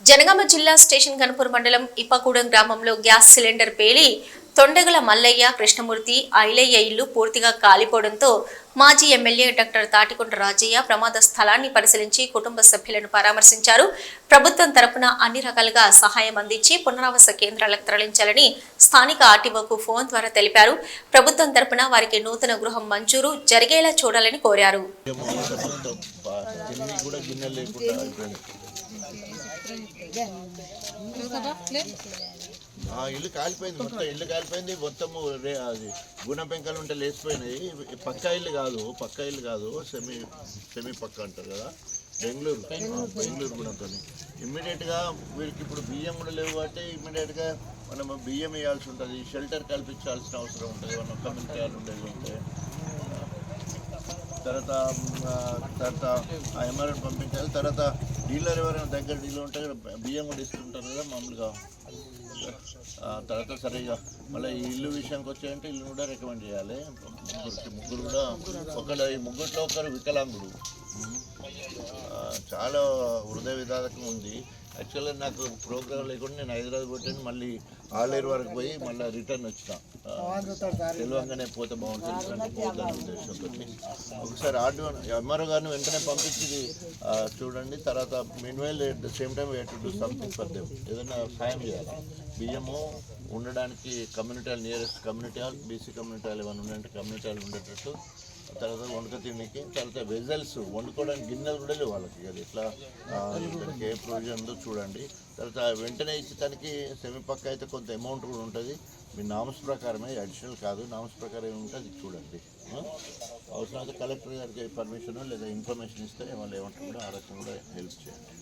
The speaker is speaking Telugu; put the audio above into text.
జనగామ జిల్లా స్టేషన్ గణపూర్ మండలం ఇప్పగూడెం గ్రామంలో గ్యాస్ సిలిండర్ పేలి తొండగల మల్లయ్య కృష్ణమూర్తి ఐలయ్య ఇల్లు పూర్తిగా కాలిపోవడంతో మాజీ ఎమ్మెల్యే డాక్టర్ తాటికొండ రాజయ్య ప్రమాద స్థలాన్ని పరిశీలించి కుటుంబ సభ్యులను పరామర్శించారు. ప్రభుత్వం తరపున అన్ని రకాలుగా సహాయం అందించి పునరావాస కేంద్రాలకు తరలించాలని స్థానిక ఆర్టీఓకు ఫోన్ ద్వారా తెలిపారు. ప్రభుత్వం తరపున వారికి నూతన గృహం మంజూరు జరిగేలా చూడాలని కోరారు. ఇల్లు కాలిపోయింది, మొత్తం ఇల్లు కాలిపోయింది. మొత్తము అది గుణ పెంకలు ఉంటే లేచిపోయినాయి. పక్కా ఇల్లు కాదు, సెమీ పక్క అంటారు కదా, బెంగళూరు గుణంతో. ఇమ్మీడియట్గా వీరికి ఇప్పుడు బియ్యం కూడా లేవు కాబట్టి ఇమ్మీడియట్గా మనం బియ్యం వేయాల్సి ఉంటుంది, షెల్టర్ కల్పించాల్సిన అవసరం ఉంటుంది. మనం కమ్యూనిటీ హాల్ ఉండేది ఉంటే తర్వాత ఆ ఎంఆర్ఎన్ పంపించాలి. తర్వాత డీలర్ ఎవరైనా దగ్గర డీలర్ ఉంటే బియ్యం కూడా ఇస్తుంటారు కదా మామూలుగా. తర్వాత సరిగా మళ్ళీ ఈ ఇల్లు విషయానికి వచ్చాయంటే ఇల్లు కూడా రికమెండ్ చేయాలి. ముగ్గురు కూడా ఈ ముగ్గురిలో ఒకరు వికలాంగుడు. చాలా హృదయ విధానం ఉంది. యాక్చువల్గా నాకు ప్రోగ్రామ్ లేకుండా నేను హైదరాబాద్ కొట్టాను, మళ్ళీ ఆలేరు వరకు పోయి మళ్ళీ రిటర్న్ వచ్చిన. తెలివంగానే పోతే బాగుంటుంది పోతాను ఉద్దేశంతో ఒకసారి ఎంఆర్ఓ గారిని వెంటనే పంపించి చూడండి. తర్వాత meanwhile at the same time we have to do something for them. ఏదైనా సాయం చేయాలి. బియ్యము ఉండడానికి community hall, nearest community hall, BC community hall ఏమైనా ఉన్నాయంటే కమ్యూనిటీ హాల్ ఉండేటట్టు. తర్వాత వండుక తిండికి, తర్వాత వెజల్స్ వండుకోవడానికి గిన్నెలు కూడా లేవు వాళ్ళకి. అది ఎట్లా దానికి ఏ ప్రొవిజన్ ఉందో చూడండి. తర్వాత వెంటనే ఇచ్చేదానికి సెమీ పక్క అయితే కొంత అమౌంట్ కూడా ఉంటుంది. మీ నామ్స్ ప్రకారమే, అడిషనల్ కాదు, నామ్స్ ప్రకారం ఏముంటే అది చూడండి. అవసరమైతే కలెక్టర్ గారికి పర్మిషన్ లేదా ఇన్ఫర్మేషన్ ఇస్తే వాళ్ళు ఏమంటారు కూడా ఆ రకంగా కూడా హెల్ప్ చేయండి.